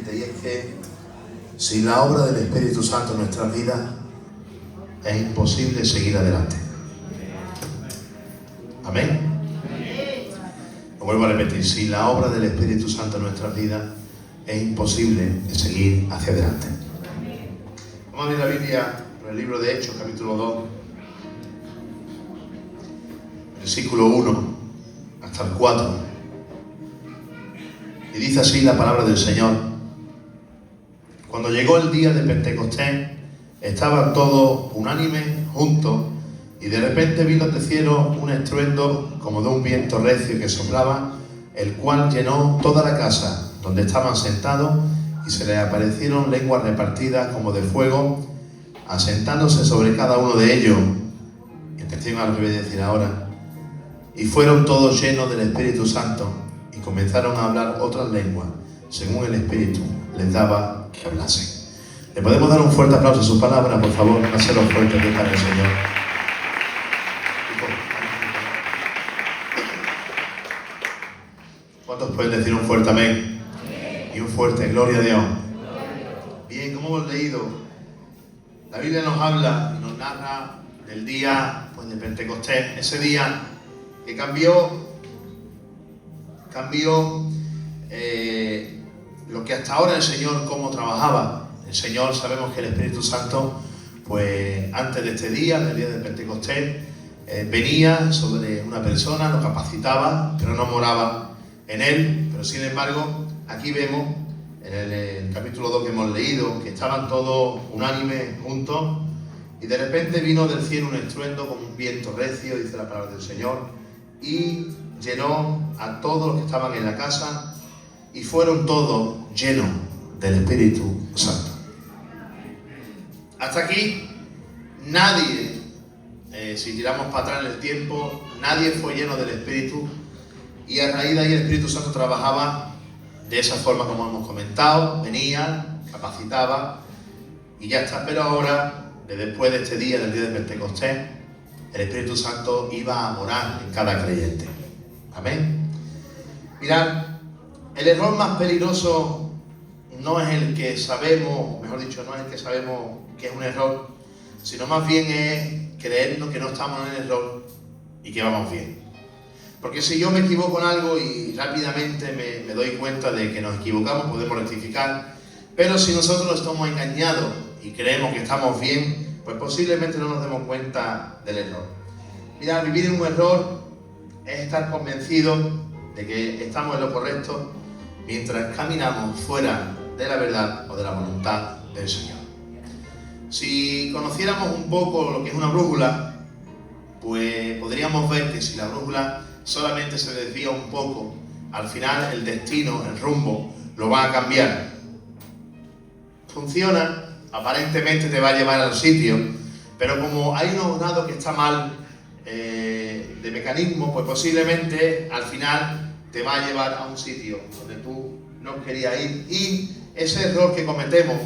siguiente, y es que sin la obra del Espíritu Santo en nuestras vidas es imposible seguir adelante. Amén. Lo vuelvo a repetir, sin la obra del Espíritu Santo en nuestras vidas es imposible seguir hacia adelante. Vamos a abrir la Biblia en el libro de Hechos, capítulo 2, versículo 1 hasta el 4. Y dice así la palabra del Señor: cuando llegó el día de Pentecostés, estaban todos unánimes juntos, y de repente vino del cielo un estruendo como de un viento recio que soplaba, el cual llenó toda la casa donde estaban sentados, y se les aparecieron lenguas repartidas como de fuego, asentándose sobre cada uno de ellos. Y atención a lo que voy a decir ahora. Y fueron todos llenos del Espíritu Santo, y comenzaron a hablar otras lenguas, según el Espíritu les daba que hablasen. ¿Le podemos dar un fuerte aplauso a sus palabras, por favor? Hacelo fuerte que para el Señor. ¿Cuántos pueden decir un fuerte amén? Y un fuerte gloria a Dios. Bien, como hemos leído, la Biblia nos habla y nos narra del día de Pentecostés, ese día que cambió lo que hasta ahora el Señor cómo trabajaba. El Señor, sabemos que el Espíritu Santo, pues antes de este día, del día de Pentecostés, venía sobre una persona, lo capacitaba, pero no moraba en él. Pero sin embargo, aquí vemos en el capítulo 2 que hemos leído, que estaban todos unánimes juntos, y de repente vino del cielo un estruendo como un viento recio, dice la palabra del Señor, y llenó a todos los que estaban en la casa, y fueron todos llenos del Espíritu Santo. Hasta aquí nadie, si tiramos para atrás en el tiempo, nadie fue lleno del Espíritu, y a raíz de ahí el Espíritu Santo trabajaba de esa forma como hemos comentado, venía, capacitaba y ya está. Pero ahora, después de este día, del día de Pentecostés, el Espíritu Santo iba a morar en cada creyente. Amén. Mirad, el error más peligroso no es el que sabemos, mejor dicho, no es el que sabemos que es un error, sino más bien es creernos que no estamos en el error y que vamos bien. Porque si yo me equivoco en algo y rápidamente me doy cuenta de que nos equivocamos, podemos rectificar. Pero si nosotros estamos engañados y creemos que estamos bien, pues posiblemente no nos demos cuenta del error. Mirad, vivir en un error es estar convencidos de que estamos en lo correcto mientras caminamos fuera de la verdad o de la voluntad del Señor. Si conociéramos un poco lo que es una brújula, pues podríamos ver que si la brújula solamente se desvía un poco, al final el destino, el rumbo, lo va a cambiar. Funciona, aparentemente te va a llevar al sitio, pero como hay un grado que está mal de mecanismo, pues posiblemente al final te va a llevar a un sitio donde tú no querías ir. Y ese error que cometemos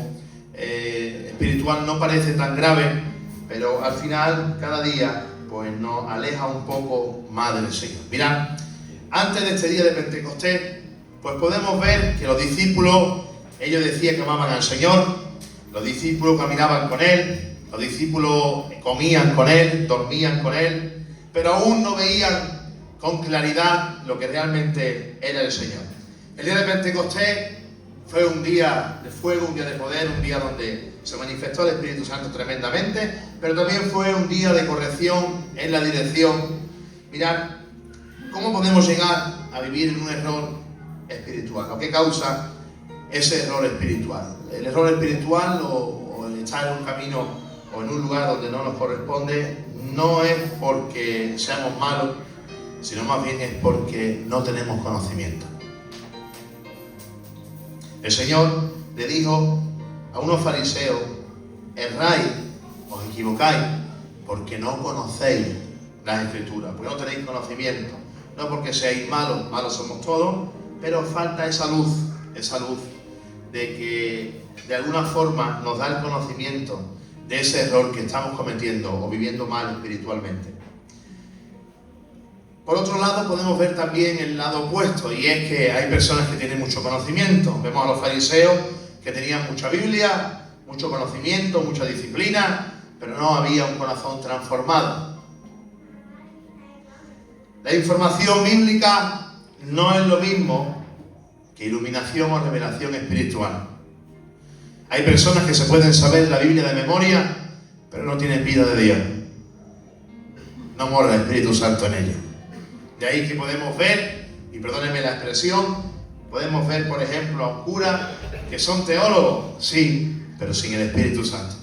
espiritual no parece tan grave, pero al final cada día pues nos aleja un poco más del Señor. Mirad, antes de este día de Pentecostés, pues podemos ver que los discípulos, ellos decían que amaban al Señor, los discípulos caminaban con Él, los discípulos comían con Él, dormían con Él, pero aún no veían con claridad lo que realmente era el Señor. El día de Pentecostés fue un día de fuego, un día de poder, un día donde se manifestó el Espíritu Santo tremendamente, pero también fue un día de corrección en la dirección. Mirad, ¿cómo podemos llegar a vivir en un error espiritual? ¿O qué causa ese error espiritual? El error espiritual o el estar en un camino o en un lugar donde no nos corresponde no es porque seamos malos, sino más bien es porque no tenemos conocimiento. El Señor le dijo a unos fariseos: erráis, os equivocáis, porque no conocéis las Escrituras, porque no tenéis conocimiento. No porque seáis malos, malos somos todos, pero falta esa luz de que de alguna forma nos da el conocimiento de ese error que estamos cometiendo o viviendo mal espiritualmente. Por otro lado, podemos ver también el lado opuesto, y es que hay personas que tienen mucho conocimiento. Vemos a los fariseos que tenían mucha Biblia, mucho conocimiento, mucha disciplina, pero no había un corazón transformado. La información bíblica no es lo mismo que iluminación o revelación espiritual. Hay personas que se pueden saber la Biblia de memoria, pero no tienen vida de Dios. No mora el Espíritu Santo en ellos. De ahí que podemos ver, y perdónenme la expresión, podemos ver, por ejemplo, a un cura que son teólogos, sí, pero sin el Espíritu Santo.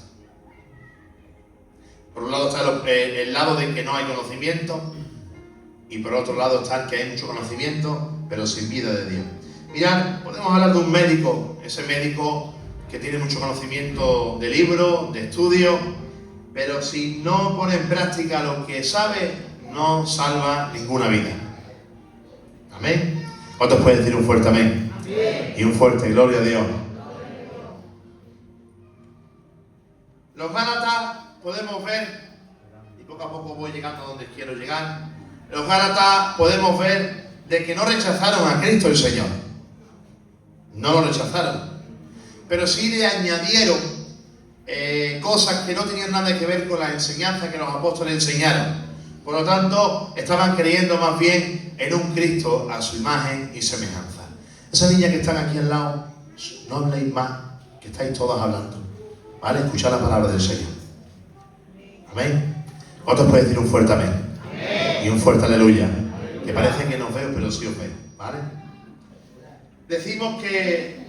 Por un lado está el lado de que no hay conocimiento, y por otro lado está el que hay mucho conocimiento, pero sin vida de Dios. Mirad, podemos hablar de un médico, ese médico que tiene mucho conocimiento de libros, de estudios, pero si no pone en práctica lo que sabe, no salva ninguna vida. Amén. ¿Cuántos pueden decir un fuerte amén? Amén. Y un fuerte gloria a Dios. Los Gálatas podemos ver, y poco a poco voy llegando a donde quiero llegar, los Gálatas podemos ver de que no rechazaron a Cristo el Señor. No lo rechazaron. Pero sí le añadieron cosas que no tenían nada que ver con la enseñanza que los apóstoles enseñaron. Por lo tanto, estaban creyendo más bien en un Cristo a su imagen y semejanza. Esa niña que están aquí al lado, no habléis más, que estáis todas hablando. ¿Vale? Escuchad la palabra del Señor. Amén. ¿Cuántos pueden decir un fuerte amén? Amén. Y un fuerte aleluya. Que parece que no os veo, pero sí os veo. ¿Vale? Decimos que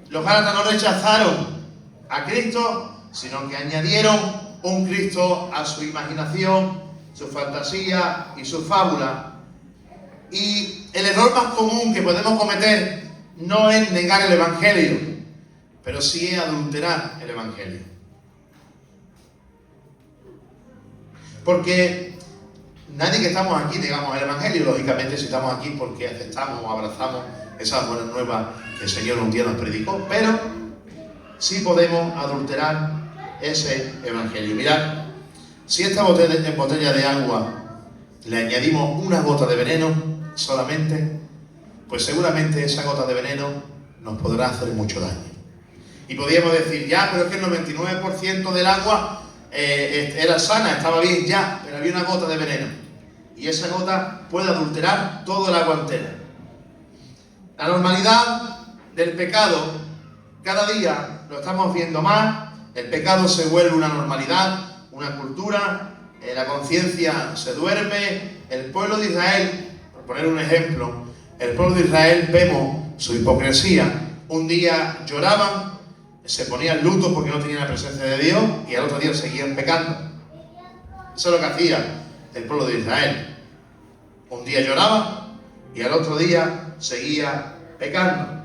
los Gálatas no rechazaron a Cristo, sino que añadieron un Cristo a su imaginación, su fantasía y su fábula. Y el error más común que podemos cometer no es negar el Evangelio, pero sí es adulterar el Evangelio. Porque nadie que estamos aquí negamos el Evangelio, lógicamente si estamos aquí porque aceptamos o abrazamos esas buenas nuevas que el Señor un día nos predicó, pero sí podemos adulterar ese Evangelio. Mirad, si a esta botella de agua le añadimos una gota de veneno solamente, pues seguramente esa gota de veneno nos podrá hacer mucho daño. Y podríamos decir, ya, pero es que el 99% del agua era sana, estaba bien, ya, pero había una gota de veneno. Y esa gota puede adulterar todo el agua entera. La normalidad del pecado, cada día lo estamos viendo más, el pecado se vuelve una normalidad, una cultura, la conciencia se duerme. El pueblo de Israel, por poner un ejemplo, el pueblo de Israel vemos su hipocresía. Un día lloraban, se ponían luto porque no tenían la presencia de Dios y al otro día seguían pecando. Eso es lo que hacía el pueblo de Israel. Un día lloraba y al otro día seguía pecando.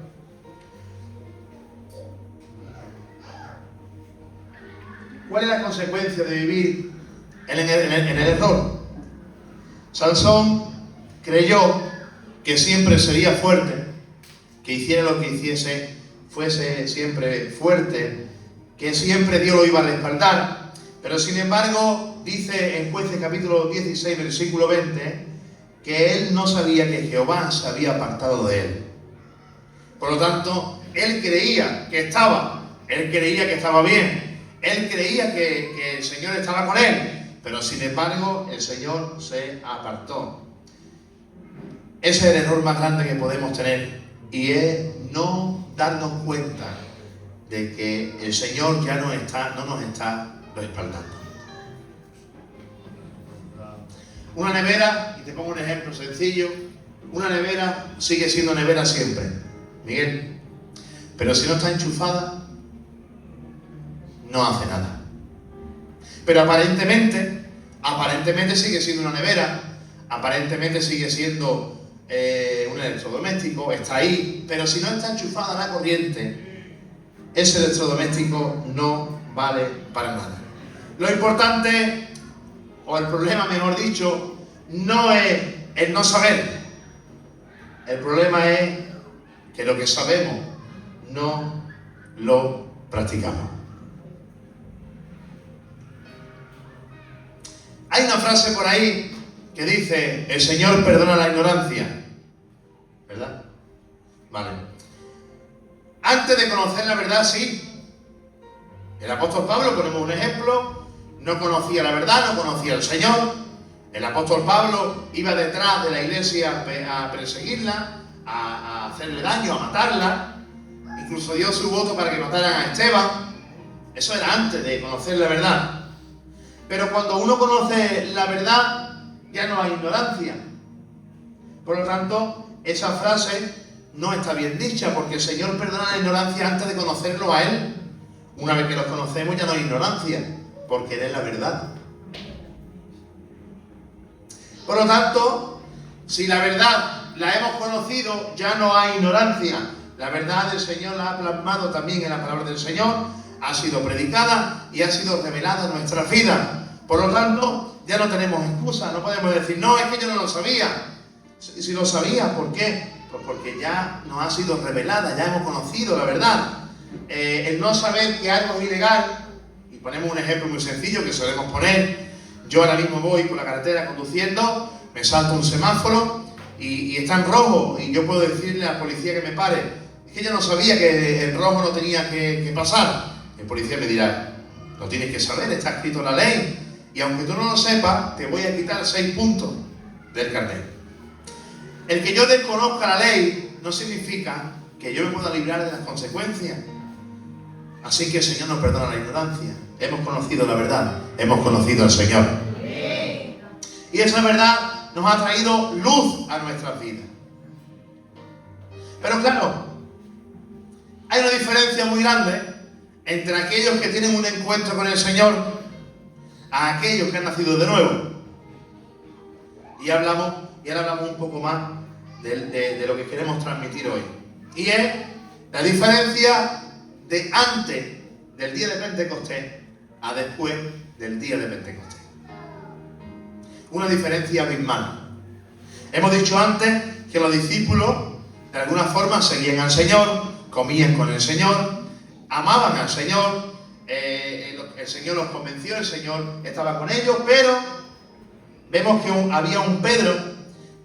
¿Cuál es la consecuencia de vivir en el error? Sansón creyó que siempre sería fuerte, que hiciera lo que hiciese, fuese siempre fuerte, que siempre Dios lo iba a respaldar. Pero sin embargo, dice en Jueces capítulo 16, versículo 20, que él no sabía que Jehová se había apartado de él. Por lo tanto, él creía que estaba bien. Él creía que el Señor estaba con él, pero sin embargo el Señor se apartó. Ese es el error más grande que podemos tener, y es no darnos cuenta de que el Señor ya no nos está respaldando. Una nevera, y te pongo un ejemplo sencillo, una nevera sigue siendo nevera siempre, Miguel, pero si no está enchufada, no hace nada. Pero aparentemente sigue siendo una nevera, aparentemente sigue siendo un electrodoméstico, está ahí, pero si no está enchufada a la corriente, ese electrodoméstico no vale para nada. Lo importante, o el problema mejor dicho, no es el no saber. El problema es que lo que sabemos no lo practicamos. Hay una frase por ahí que dice, el Señor perdona la ignorancia, ¿verdad? Vale. Antes de conocer la verdad, sí. El apóstol Pablo, ponemos un ejemplo, no conocía la verdad, no conocía al Señor. El apóstol Pablo iba detrás de la iglesia a perseguirla, a hacerle daño, a matarla. Incluso dio su voto para que mataran a Esteban. Eso era antes de conocer la verdad. Pero cuando uno conoce la verdad, ya no hay ignorancia. Por lo tanto, esa frase no está bien dicha, porque el Señor perdona la ignorancia antes de conocerlo a Él. Una vez que los conocemos ya no hay ignorancia, porque Él es la verdad. Por lo tanto, si la verdad la hemos conocido, ya no hay ignorancia. La verdad del Señor la ha plasmado también en la palabra del Señor, ha sido predicada y ha sido revelada en nuestra vida. Por lo tanto, ya no tenemos excusa, no podemos decir, no, es que yo no lo sabía. Si lo sabía, ¿por qué? Pues porque ya nos ha sido revelada, ya hemos conocido la verdad. El no saber que algo es ilegal, y ponemos un ejemplo muy sencillo que solemos poner. Yo ahora mismo voy por la carretera conduciendo, me salto un semáforo y está en rojo, y yo puedo decirle al policía que me pare. Es que yo no sabía que el rojo no tenía que pasar. El policía me dirá, lo tienes que saber, está escrito en la ley, y aunque tú no lo sepas, te voy a quitar 6 puntos del carnet. El que yo desconozca la ley no significa que yo me pueda librar de las consecuencias. Así que el Señor nos perdona la ignorancia. Hemos conocido la verdad, hemos conocido al Señor. Y esa verdad nos ha traído luz a nuestras vidas. Pero claro, hay una diferencia muy grande entre aquellos que tienen un encuentro con el Señor a aquellos que han nacido de nuevo. Y ahora hablamos un poco más de lo que queremos transmitir hoy. Y es la diferencia de antes del día de Pentecostés a después del día de Pentecostés. Una diferencia abismal. Hemos dicho antes que los discípulos de alguna forma seguían al Señor, comían con el Señor, amaban al Señor, el Señor los convenció, el Señor estaba con ellos, pero vemos que había un Pedro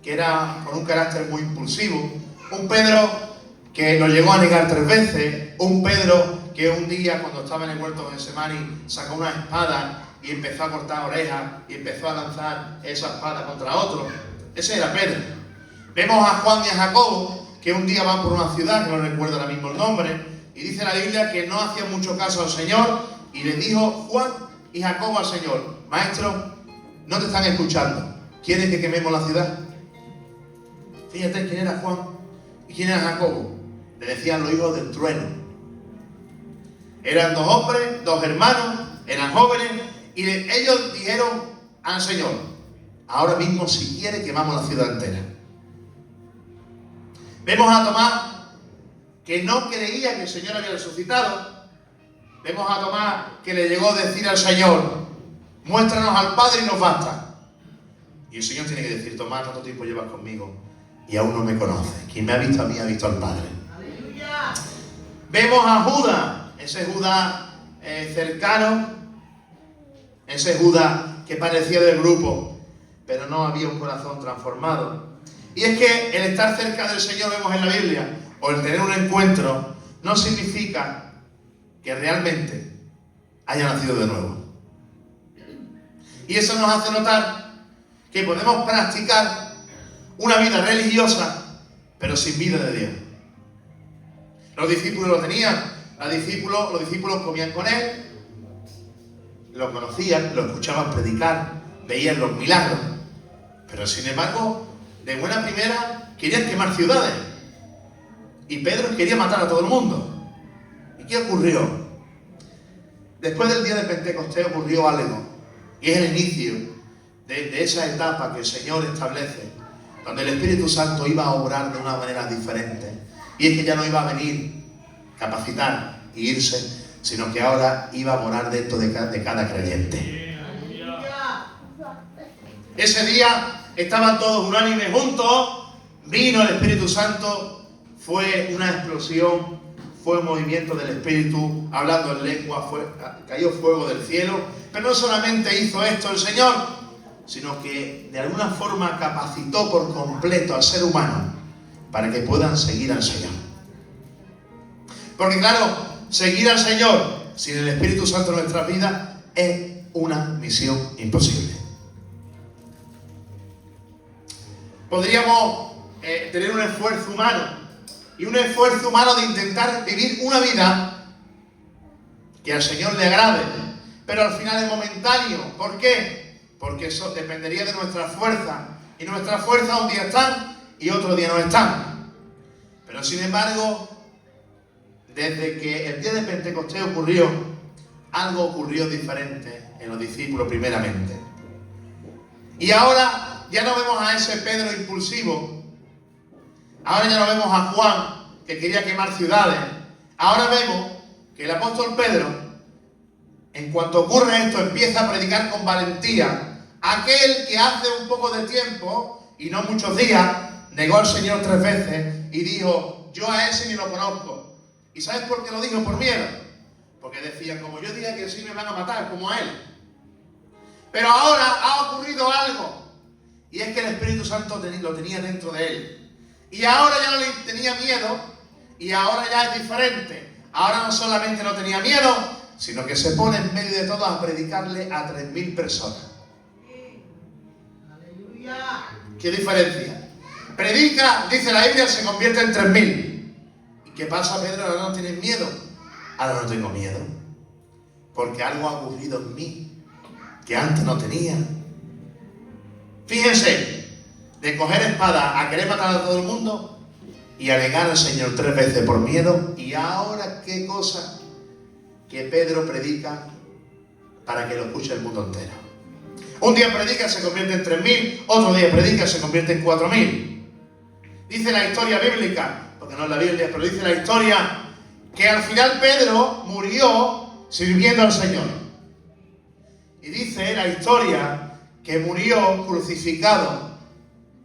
que era con un carácter muy impulsivo, un Pedro que lo llegó a negar 3 veces, un Pedro que un día cuando estaba en el huerto de Getsemaní sacó una espada y empezó a cortar orejas y empezó a lanzar esa espada contra otro. Ese era Pedro. Vemos a Juan y a Jacobo que un día van por una ciudad, que no recuerdo ahora mismo el nombre, y dice la Biblia que no hacían mucho caso al Señor, y le dijo Juan y Jacobo al Señor, Maestro, no te están escuchando, ¿quieres que quememos la ciudad? Fíjate quién era Juan y quién era Jacobo. Le decían los hijos del trueno. Eran 2 hombres, 2 hermanos, eran jóvenes, y ellos dijeron al Señor, ahora mismo si quiere quemamos la ciudad entera. Vemos a Tomás, que no creía que el Señor había resucitado. Vemos a Tomás que le llegó a decir al Señor, muéstranos al Padre y nos basta. Y el Señor tiene que decir, Tomás, ¿cuánto tiempo llevas conmigo? Y aún no me conoces. Quien me ha visto a mí ha visto al Padre. ¡Aleluya! Vemos a Judas, ese Judas cercano, ese Judas que parecía del grupo, pero no había un corazón transformado. Y es que el estar cerca del Señor, vemos en la Biblia, o el tener un encuentro, no significa que realmente haya nacido de nuevo. Y eso nos hace notar que podemos practicar una vida religiosa, pero sin vida de Dios. Los discípulos lo tenían, los discípulos comían con Él, lo conocían, lo escuchaban predicar, veían los milagros, pero sin embargo, de buena primera querían quemar ciudades. Y Pedro quería matar a todo el mundo. ¿Y qué ocurrió? Después del día de Pentecostés ocurrió algo. Y es el inicio de esa etapa que el Señor establece, donde el Espíritu Santo iba a obrar de una manera diferente. Y es que ya no iba a venir, capacitar e irse, sino que ahora iba a morar dentro de cada creyente. Ese día estaban todos unánimes juntos, vino el Espíritu Santo, fue una explosión, fue un movimiento del Espíritu, hablando en lengua, cayó fuego del cielo. Pero no solamente hizo esto el Señor, sino que de alguna forma capacitó por completo al ser humano para que puedan seguir al Señor. Porque claro, seguir al Señor sin el Espíritu Santo en nuestras vidas es una misión imposible. Podríamos tener un esfuerzo humano, y un esfuerzo humano de intentar vivir una vida que al Señor le agrade, pero al final es momentáneo. ¿Por qué? Porque eso dependería de nuestra fuerza, y nuestras fuerzas un día están y otro día no están. Pero sin embargo, desde que el día de Pentecostés ocurrió, algo ocurrió diferente en los discípulos primeramente. Y ahora ya no vemos a ese Pedro impulsivo, ahora ya no vemos a Juan que quería quemar ciudades, ahora vemos que el apóstol Pedro, en cuanto ocurre esto, empieza a predicar con valentía. Aquel que hace un poco de tiempo, y no muchos días, negó al Señor 3 veces y dijo, yo a ese ni lo conozco. ¿Y sabes por qué lo dijo? Por miedo. Porque decían, como yo diga que sí me van a matar, como a él. Pero ahora ha ocurrido algo, y es que el Espíritu Santo lo tenía dentro de él. Y ahora ya no le tenía miedo, y ahora ya es diferente. Ahora no solamente no tenía miedo, sino que se pone en medio de todos a predicarle a 3.000 personas. ¡Aleluya! ¿Qué diferencia? Predica, dice la Biblia, se convierte en 3.000. ¿Y qué pasa, Pedro? Ahora no tienes miedo. Ahora no tengo miedo, porque algo ha ocurrido en mí que antes no tenía. Fíjense, de coger espada a querer matar a todo el mundo y a negar al Señor 3 veces por miedo. Y ahora, ¿qué cosa? Que Pedro predica para que lo escuche el mundo entero. Un día predica, se convierte en 3.000, otro día predica, se convierte en 4.000. Dice la historia bíblica, porque no es la Biblia, pero dice la historia que al final Pedro murió sirviendo al Señor. Y dice la historia que murió crucificado.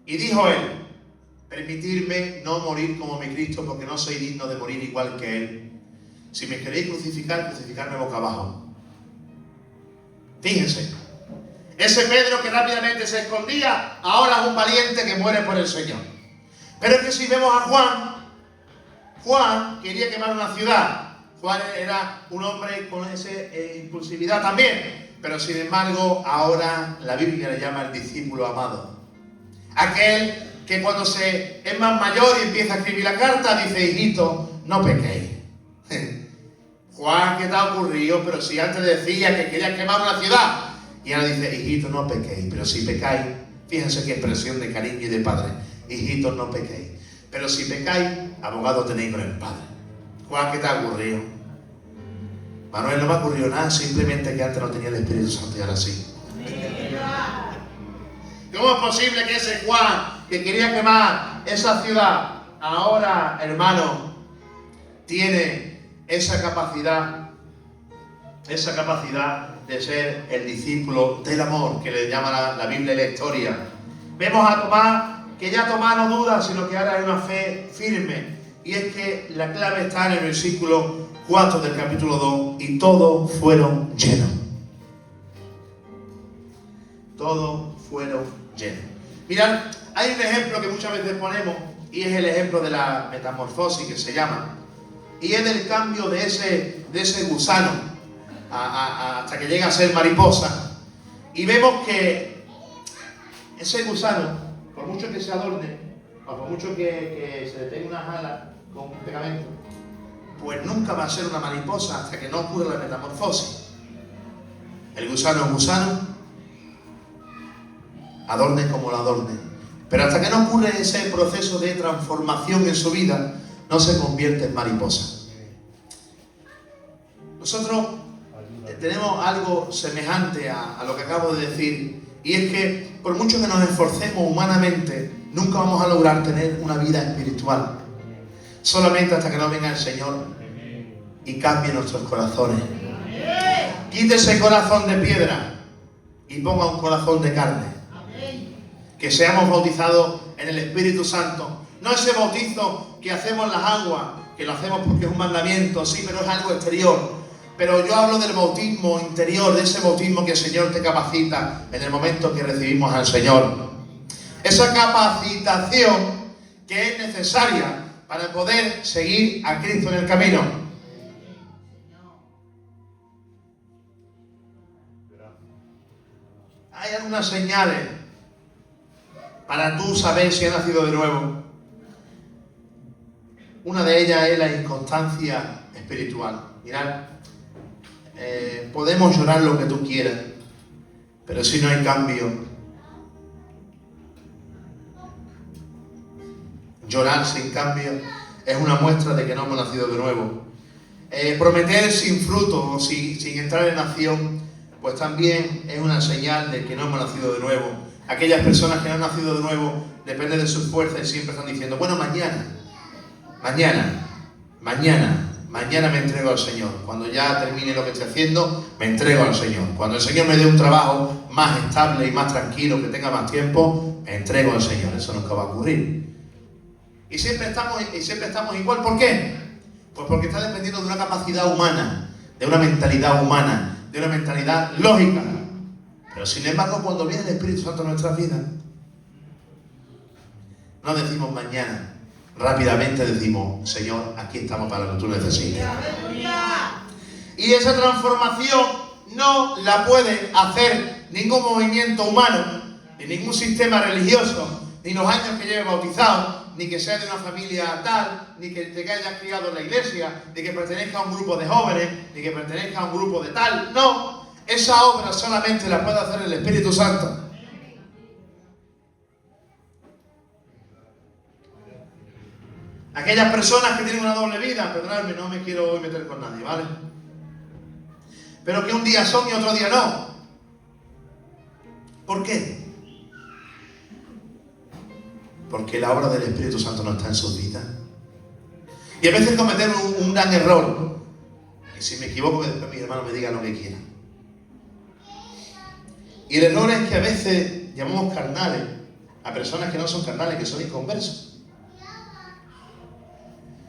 Y dijo él, permitidme no morir como mi Cristo, porque no soy digno de morir igual que él. Si me queréis crucificar, crucificarme boca abajo. Fíjense, ese Pedro que rápidamente se escondía, ahora es un valiente que muere por el Señor. Pero es que si vemos a Juan quería quemar una ciudad. Juan era un hombre con esa impulsividad también. Pero sin embargo, ahora la Biblia le llama el discípulo amado. Aquel que cuando es más mayor y empieza a escribir la carta, dice, hijito, no pequéis. Juan, ¿qué te ha ocurrido? Pero si antes decía que querías quemar una ciudad. Y ahora dice, hijito, no pequéis. Pero si pecáis, fíjense qué expresión de cariño y de padre. Hijitos, no pequéis. Pero si pecáis, abogado tenéis con el Padre. Juan, ¿qué te ha ocurrido? Manuel, no me ha ocurrido nada, simplemente que antes no tenía el Espíritu Santo y ahora sí. ¿Cómo es posible que ese Juan que quería quemar esa ciudad, ahora, hermano, tiene esa capacidad de ser el discípulo del amor, que le llama la Biblia y la historia? Vemos a Tomás, que ya Tomás no duda, sino que ahora hay una fe firme. Y es que la clave está en el versículo 4 del capítulo 2, y todos fueron llenos. Todos fueron llenos. Mirad, hay un ejemplo que muchas veces ponemos, y es el ejemplo de la metamorfosis, que se llama. Y es el cambio de ese gusano hasta que llega a ser mariposa. Y vemos que ese gusano, por mucho que se adorne, o por mucho que se le tenga unas alas con un pegamento, pues nunca va a ser una mariposa hasta que no ocurra la metamorfosis. El gusano es gusano, adorne como lo adorne, pero hasta que no ocurre ese proceso de transformación en su vida, no se convierte en mariposa. Nosotros tenemos algo semejante a lo que acabo de decir, y es que por mucho que nos esforcemos humanamente, nunca vamos a lograr tener una vida espiritual. Solamente hasta que no venga el Señor y cambie nuestros corazones. Quite ese corazón de piedra y ponga un corazón de carne. Que seamos bautizados en el Espíritu Santo. No ese bautizo que hacemos en las aguas, que lo hacemos porque es un mandamiento, sí, pero es algo exterior. Pero yo hablo del bautismo interior, de ese bautismo que el Señor te capacita en el momento que recibimos al Señor. Esa capacitación que es necesaria para poder seguir a Cristo en el camino. Hay algunas señales para tú saber si has nacido de nuevo. Una de ellas es la inconstancia espiritual. Mirad, podemos llorar lo que tú quieras, pero si no hay cambio, llorar sin cambio es una muestra de que no hemos nacido de nuevo. Prometer sin fruto o sin entrar en acción, pues también es una señal de que no hemos nacido de nuevo. Aquellas personas que no han nacido de nuevo, depende de sus fuerzas y siempre están diciendo, bueno, mañana me entrego al Señor. Cuando ya termine lo que estoy haciendo, me entrego al Señor. Cuando el Señor me dé un trabajo más estable y más tranquilo, que tenga más tiempo, me entrego al Señor. Eso nunca va a ocurrir. Y siempre estamos igual. ¿Por qué? Pues porque está dependiendo de una capacidad humana, de una mentalidad humana, de una mentalidad lógica. Pero sin embargo, cuando viene el Espíritu Santo en nuestras vidas, no decimos mañana. Rápidamente decimos, Señor, aquí estamos para lo que tú necesites. Y esa transformación no la puede hacer ningún movimiento humano, ni ningún sistema religioso, ni los años que lleve bautizado, ni que sea de una familia tal, ni que te hayas criado en la iglesia, ni que pertenezca a un grupo de jóvenes, ni que pertenezca a un grupo de tal. No, esa obra solamente la puede hacer el Espíritu Santo. Aquellas personas que tienen una doble vida, perdonadme, no me quiero hoy meter con nadie, ¿vale? Pero que un día son y otro día no. ¿Por qué? Porque la obra del Espíritu Santo no está en sus vidas. Y a veces cometemos un gran error. Y si me equivoco, que después mis hermanos me digan lo que quieran. Y el error es que a veces llamamos carnales a personas que no son carnales, que son inconversos.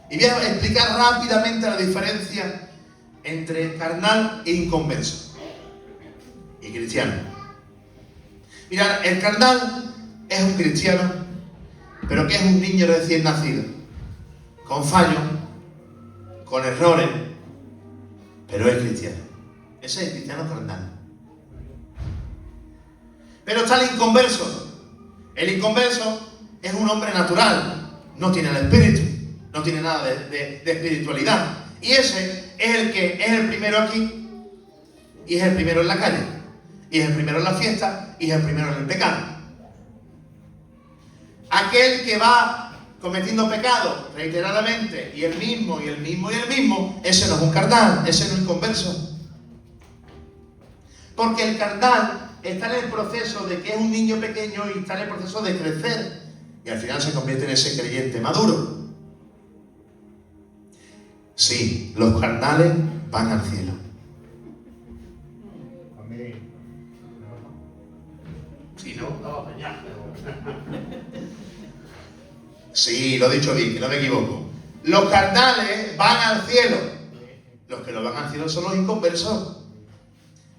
Y voy a explicar rápidamente la diferencia entre carnal e inconverso y cristiano. Mirad, el carnal es un cristiano, pero que es un niño recién nacido, con fallos, con errores, pero es cristiano. Ese es el cristiano carnal. Pero está el inconverso. El inconverso es un hombre natural, no tiene el espíritu. No tiene nada de espiritualidad. Y ese es el que es el primero aquí, y es el primero en la calle, y es el primero en la fiesta, y es el primero en el pecado. Aquel que va cometiendo pecado reiteradamente, y el mismo, ese no es un carnal, ese no es un inconverso. Porque el carnal está en el proceso de que es un niño pequeño y está en el proceso de crecer, y al final se convierte en ese creyente maduro. Sí, los carnales van al cielo. Si no, sí, lo he dicho bien, que no me equivoco. Los carnales van al cielo. Los que no van al cielo son los inconversos.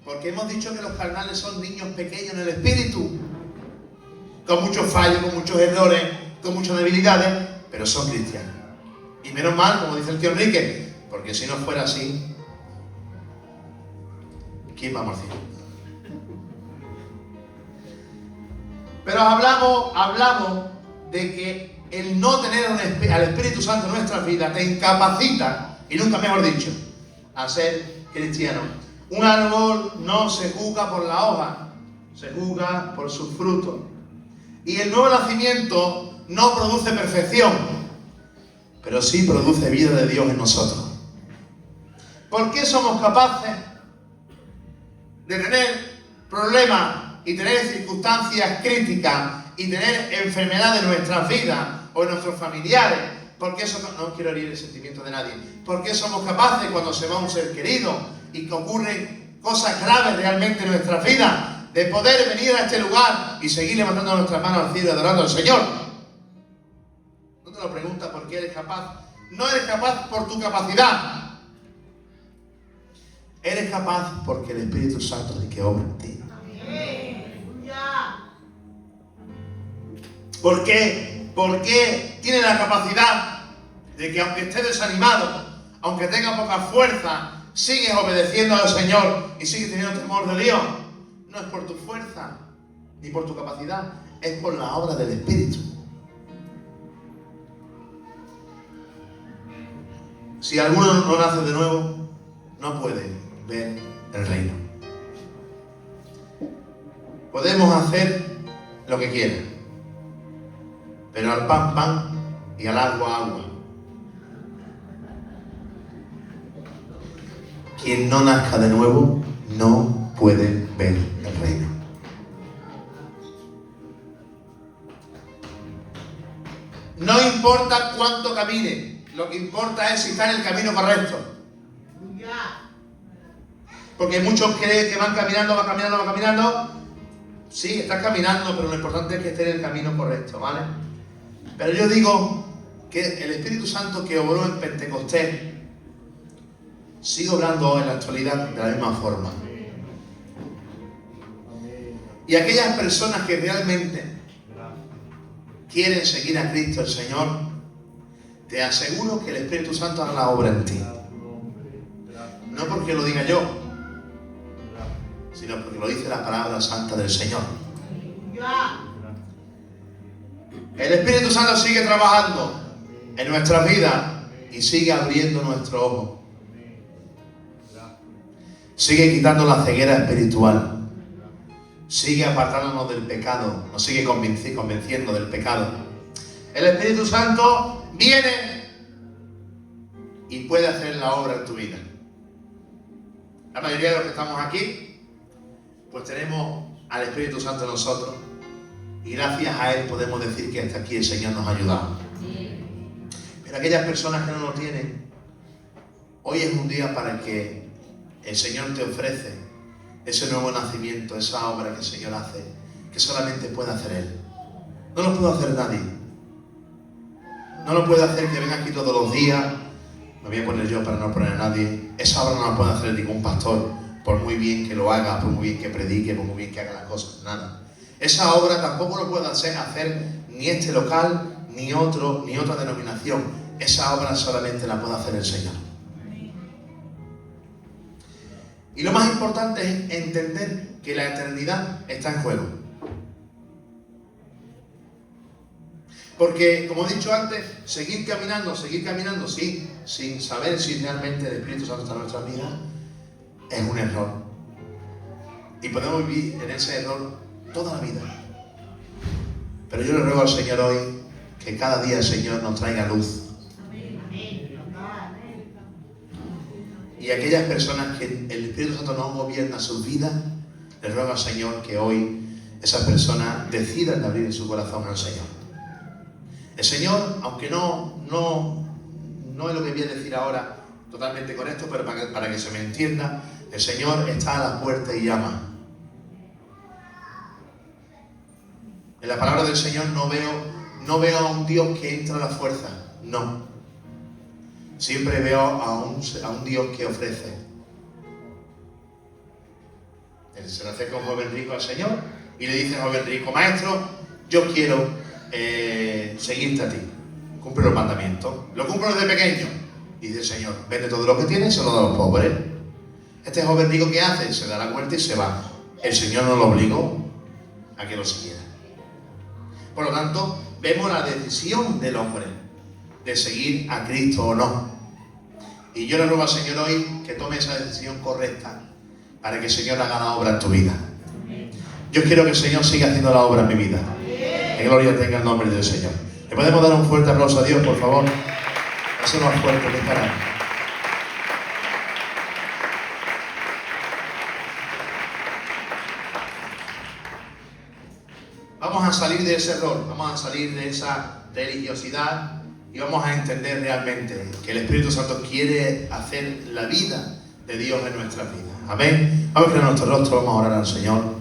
Porque hemos dicho que los carnales son niños pequeños en el espíritu, con muchos fallos, con muchos errores, con muchas debilidades, pero son cristianos. Y menos mal, como dice el tío Enrique, porque si no fuera así, ¿quién vamos a decir? Pero hablamos de que el no tener al Espíritu Santo en nuestras vidas te incapacita, y nunca mejor dicho, a ser cristiano. Un árbol no se juzga por la hoja, se juzga por sus frutos. Y el nuevo nacimiento no produce perfección, pero sí produce vida de Dios en nosotros. ¿Por qué somos capaces de tener problemas y tener circunstancias críticas y tener enfermedades en nuestras vidas o en nuestros familiares? ¿Por qué no quiero herir el sentimiento de nadie? ¿Por qué somos capaces cuando se va un ser querido y que ocurren cosas graves realmente en nuestras vidas de poder venir a este lugar y seguir levantando nuestras manos al cielo y adorando al Señor? No te lo preguntas por qué eres capaz. No eres capaz por tu capacidad. Eres capaz porque el Espíritu Santo es el que obra en ti. ¿Por qué? Porque tiene la capacidad de que aunque estés desanimado, aunque tengas poca fuerza, sigues obedeciendo al Señor y sigues teniendo temor de Dios. No es por tu fuerza ni por tu capacidad, es por la obra del Espíritu. Si alguno no nace de nuevo, no puede ver el reino. Podemos hacer lo que quieran, pero al pan, pan y al agua, agua. Quien no nazca de nuevo no puede ver el reino. No importa cuánto camine, lo que importa es si está en el camino correcto. Porque muchos creen que van caminando. Sí, estás caminando, pero lo importante es que esté en el camino correcto, ¿vale? Pero yo digo que el Espíritu Santo que obró en Pentecostés sigue obrando en la actualidad de la misma forma. Y aquellas personas que realmente quieren seguir a Cristo el Señor, te aseguro que el Espíritu Santo hará la obra en ti. No porque lo diga yo, sino porque lo dice la palabra santa del Señor. El Espíritu Santo sigue trabajando en nuestras vidas y sigue abriendo nuestro ojo. Sigue quitando la ceguera espiritual. Sigue apartándonos del pecado. Nos sigue convenciendo del pecado. El Espíritu Santo viene y puede hacer la obra en tu vida. La mayoría de los que estamos aquí, pues tenemos al Espíritu Santo en nosotros. Y gracias a Él podemos decir que hasta aquí el Señor nos ha ayudado. Pero aquellas personas que no lo tienen, hoy es un día para que el Señor te ofrece ese nuevo nacimiento, esa obra que el Señor hace, que solamente puede hacer Él. No lo puede hacer nadie. No lo puede hacer que venga aquí todos los días. Me voy a poner yo para no poner a nadie. Esa obra no la puede hacer ningún pastor, por muy bien que lo haga, por muy bien que predique, por muy bien que haga las cosas. Nada. Esa obra tampoco lo puede hacer ni este local, ni otra denominación. Esa obra solamente la puede hacer el Señor. Y lo más importante es entender que la eternidad está en juego. Porque, como he dicho antes, seguir caminando, sí, sin saber si realmente el Espíritu Santo está en nuestras vidas, es un error. Y podemos vivir en ese error toda la vida. Pero yo le ruego al Señor hoy que cada día el Señor nos traiga luz. Y aquellas personas que el Espíritu Santo no gobierna sus vidas, le ruego al Señor que hoy esas personas decidan abrir su corazón al Señor. El Señor, aunque no es lo que voy a decir ahora totalmente correcto, pero para que se me entienda, el Señor está a la puerta y llama. En la palabra del Señor no veo a un Dios que entra a la fuerza, no. Siempre veo a un Dios que ofrece. Se le acerca un joven rico al Señor y le dice al joven rico: maestro, yo quiero seguirte a ti. Cumple los mandamientos. Lo cumplo desde pequeño. Y dice el Señor: vende todo lo que tienes y se lo da a los pobres. Este joven rico, ¿qué hace? Se da la vuelta y se va. El Señor no lo obligó a que lo siguiera. Por lo tanto, vemos la decisión del hombre de seguir a Cristo o no. Y yo le ruego al Señor hoy que tome esa decisión correcta para que el Señor haga la obra en tu vida. Yo quiero que el Señor siga haciendo la obra en mi vida. Que gloria tenga el nombre del Señor. ¿Le podemos dar un fuerte aplauso a Dios, por favor? Hazlo más fuerte, disparado. Vamos a salir de ese error, vamos a salir de esa religiosidad y vamos a entender realmente que el Espíritu Santo quiere hacer la vida de Dios en nuestras vidas. Amén. Vamos a crear nuestro rostro, vamos a orar al Señor.